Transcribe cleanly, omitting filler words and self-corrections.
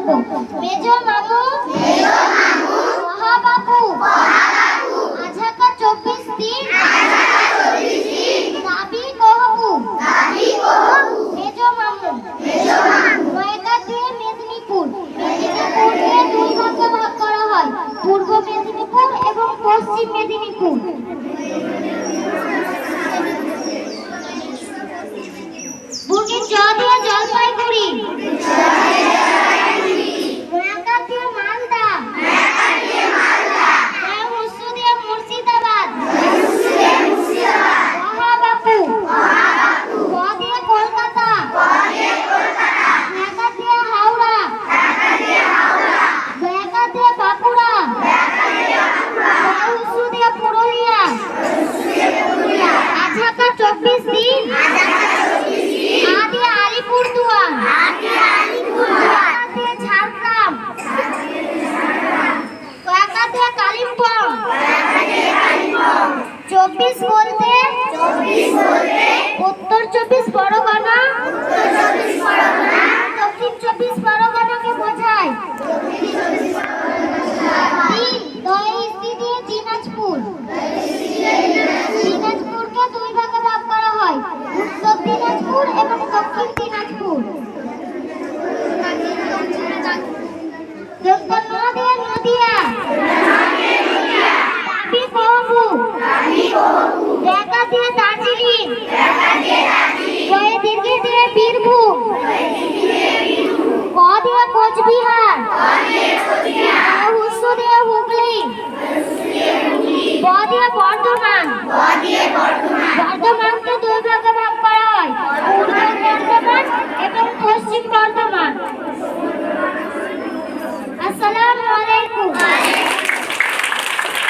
বলবো। মেজো মামু মহাবাবু আঝাকা 24 দিন দাবি কহবু। মেজো মামু নয়টা দিয়ে মেদিনীপুর। মেদিনীপুরকে দুই ভাগে ভাগ করা হয়, পূর্ব মেদিনীপুর এবং পশ্চিম মেদিনীপুর। বুড়ির জ দিয়ে জলপাইগুড়ি, নয়াকা দিয়ে মালদা, হুসু দিয়ে মুর্শিদাবাদ, মহাবাবু ক দিয়ে কলকাতা, ঢাকা দিয়ে হাওড়া, দয়াকা দিয়ে বাঁকুড়া, হুসু দিয়ে পুরুলিয়া, আঝাকা 24 দিন, দিয়ে আলিপুরদুয়ার, দিয়ে ঝাড়গ্রাম, কয়াকা দিয়ে কালিম্পং। 24 বলতে উত্তর 24 পরগনা, দক্ষিণ 24 পরগনাকে বোঝায়। দিয়ে দিনাজপুর। দিনাজপুরকে দুই ভাগে ভাগ করা হয়, উত্তর দিনাজপুর এবং দক্ষিণ দিনাজপুর। নদিয়া, দাবি কহবু, ঢাকা দিয়ে দার্জিলিং, জয়ে দীর্ঘে দিয়ে বীরভূম, ক দিয়ে কোচবিহার, হুসু দিয়ে হুগলি, ব দিয়ে বর্ধমান,